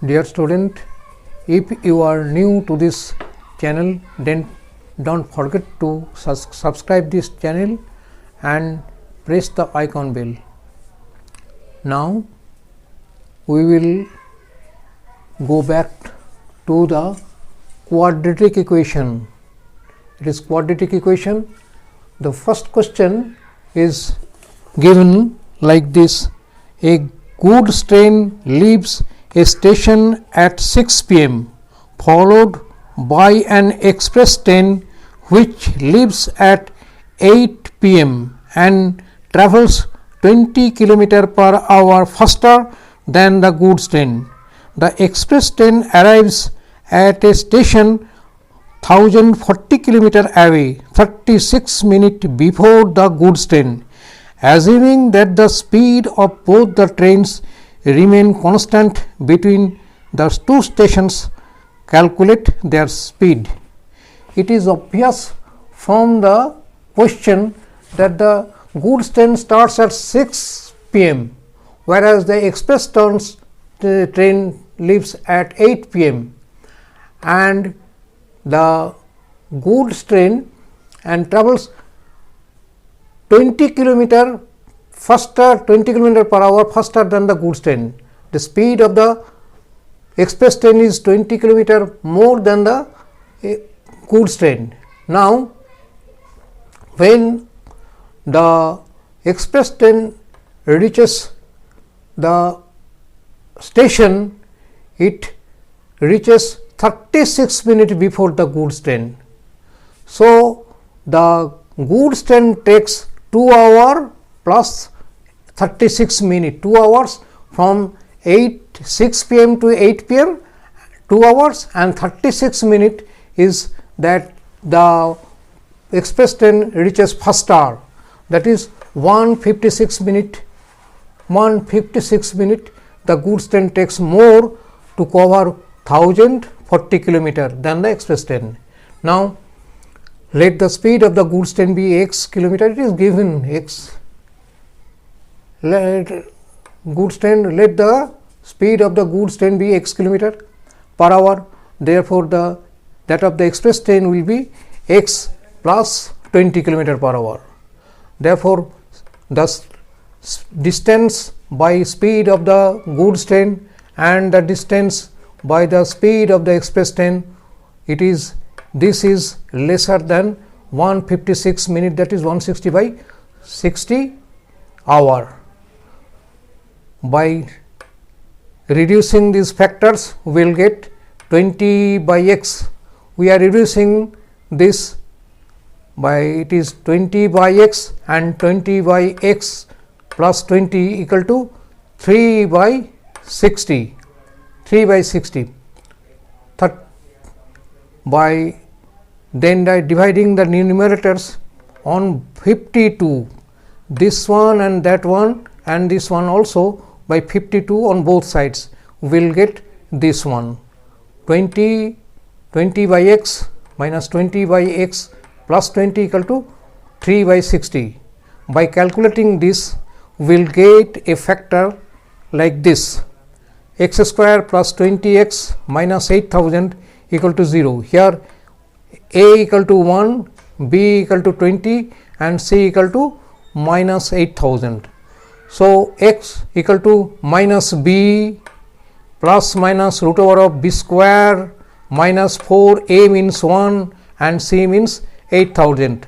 Dear student, if you are new to this channel, then don't forget to subscribe this channel and press the icon bell. Now we will go back to the quadratic equation. It is quadratic equation. The first question is given like this: a goods train leaves a station at 6 p.m. followed by an express train which leaves at 8 p.m. and travels 20 km per hour faster than the goods train. The express train arrives at a station 1040 km away 36 minutes before the goods train. Assuming that the speed of both the trains remain constant between the two stations, calculate their speed. It is obvious from the question that the goods train starts at 6 p.m. whereas the express train leaves at 8 p.m. and the goods train and travels 20 km faster, 20 km per hour faster than the goods train. The speed of the express train is 20 km more than the goods train. Now, when the express train reaches the station, it reaches 36 minutes before the goods train. So, the goods train takes 2 hours plus 36 minutes, 2 hours from 6 p.m. to 8 p.m. 2 hours and 36 minutes is that the express train reaches faster, that is 156 minutes. 156 minutes the goods train takes more to cover 1040 km than the express train. Now, let the speed of the goods train be x kilometer. It is given x. Let the speed of the goods train be x kilometer per hour. Therefore, that of the express train will be x plus 20 km per hour. Therefore, the distance by speed of the goods train and the distance by the speed of the express train, this is lesser than 156 minutes, that is 160 by 60 hour. By reducing these factors, we will get 20 by x. We are reducing this by, it is 20 by x and 20 by x plus 20 equal to 3 by 60. 3 by 60. By then dividing the numerators on 52, this one and that one and this one also by 52 on both sides, we will get this one 20 by x minus 20 by x plus 20 equal to 3 by 60. By calculating this, we will get a factor like this: x square plus 20x minus 8000 equal to 0. Here a equal to 1, b equal to 20 and c equal to minus 8000. So, x equal to minus b plus minus root over of b square minus 4, a means 1 and c means 8000.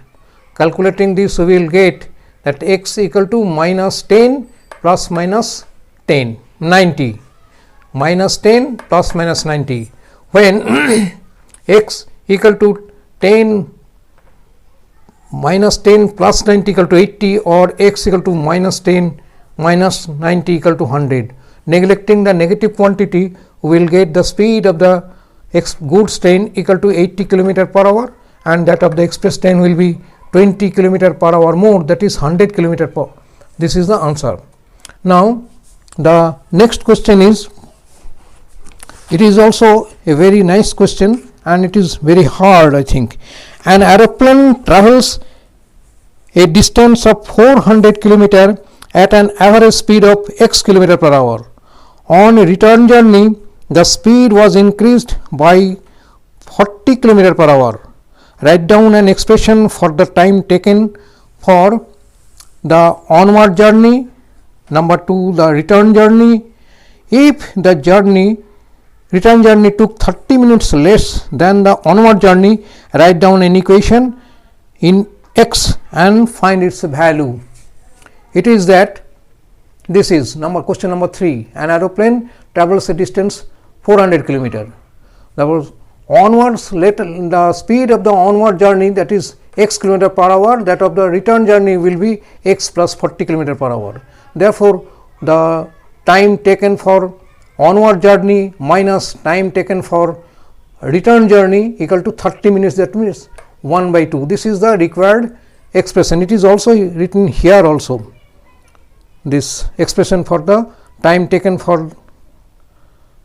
Calculating this, we will get that x equal to minus 10 plus minus 10, 90, minus 10 plus minus 90. When x equal to 10 minus 10 plus 90 equal to 80, or x equal to minus 10 minus 90 equal to 100. Neglecting the negative quantity, we will get the speed of the goods train equal to 80 km per hour and that of the express train will be 20 km per hour more, that is 100 km per hour. This is the answer. Now, the next question is, it is also a very nice question and it is very hard, I think. An aeroplane travels a distance of 400 km at an average speed of x km per hour. On a return journey, the speed was increased by 40 km per hour. Write down an expression for the time taken for the onward journey. Number 2, the return journey. If the return journey took 30 minutes less than the onward journey, write down an equation in x and find its value. It is that this is question number 3. An aeroplane travels a distance 400 km. The speed of the onward journey, that is x km per hour, that of the return journey will be x plus 40 km per hour. Therefore, the time taken for onward journey minus time taken for return journey equal to 30 minutes, that means 1 by 2. This is the required expression. It is also written here also, this expression for the time taken for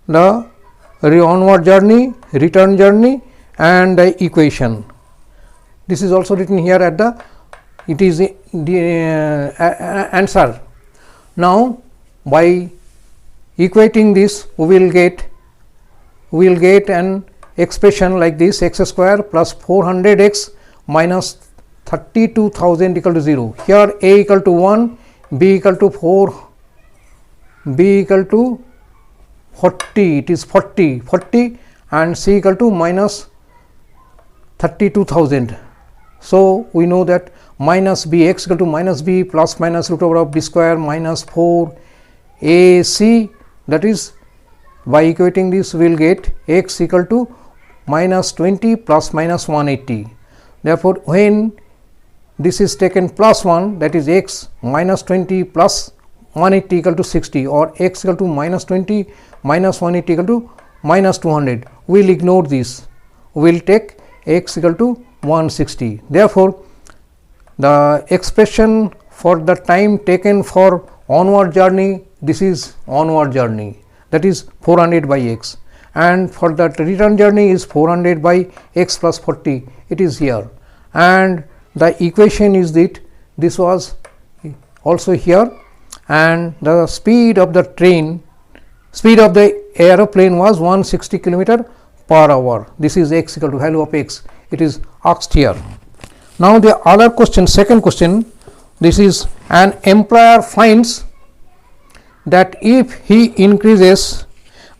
the onward journey, return journey, and the equation. This is also written here at the, it is the answer. Now, by equating this, we will get an expression like this: x square plus 400x minus 32,000 equal to 0. Here a equal to 1, b equal to 4, b equal to 40, it is 40, and c equal to minus 32,000. So, we know that minus b, x equal to minus b plus minus root over of b square minus 4 ac, that is, by equating this we will get x equal to minus 20 plus minus 180. Therefore, when this is taken plus 1, that is x minus 20 plus 180 equal to 60, or x equal to minus 20 minus 180 equal to minus 200. We will ignore this, we will take x equal to 160. Therefore, the expression for the time taken for onward journey, this is onward journey, that is 400 by x, and for the return journey is 400 by x plus 40, it is here, and the equation is that this was also here, and the speed of the aeroplane was 160 km per hour. This is x equal to value of x, it is asked here. Now, the other question, second question, this is: an employer finds that if he increases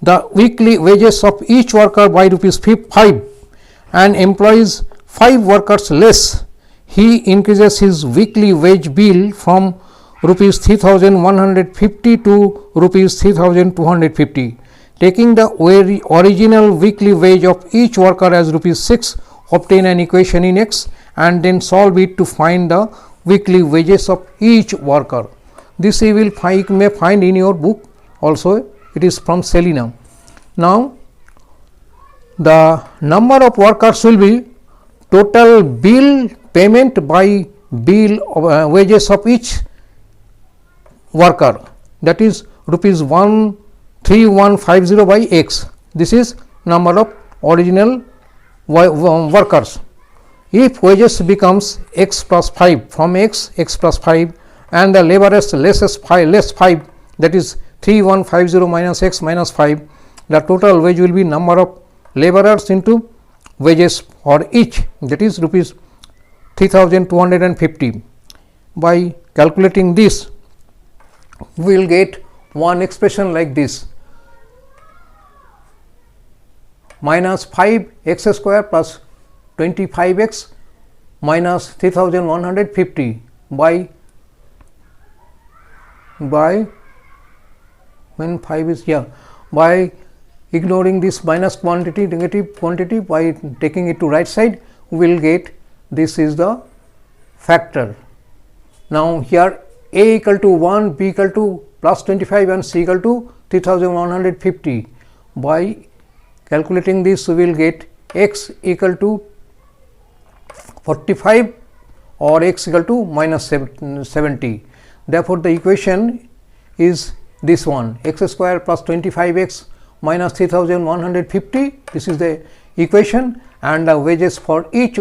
the weekly wages of each worker by rupees 5 and employs 5 workers less, he increases his weekly wage bill from rupees 3,150 to rupees 3,250. Taking the original weekly wage of each worker as rupees 6, obtain an equation in x and then solve it to find the weekly wages of each worker. This you may find in your book also, it is from Selina. Now, the number of workers will be total bill payment by bill wages of each worker, that is rupees 13150 by x. This is number of original workers. If wages becomes x plus 5, from x plus 5, and the laborers less 5, that is 3150 minus x minus 5, the total wage will be number of laborers into wages for each, that is rupees 3,250. By calculating this, we will get one expression like this: minus 5 x square plus 25x minus 3,150 by when 5 is here, by ignoring this minus quantity, negative quantity, by taking it to right side, we will get this is the factor. Now, here a equal to 1, b equal to plus 25 and c equal to 3,150. By calculating this, we will get x equal to 45 or x equal to minus 70. Therefore, the equation is this one: x square plus 25x minus 3,150. This is the equation, and the wages for each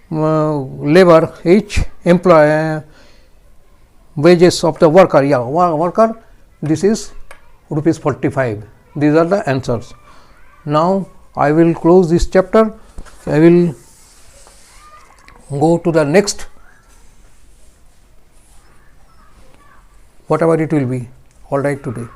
labor, each employee, wages of the worker, worker, this is rupees 45. these are the answers. Now I will close this chapter. I will go to the next, whatever it will be. All right today.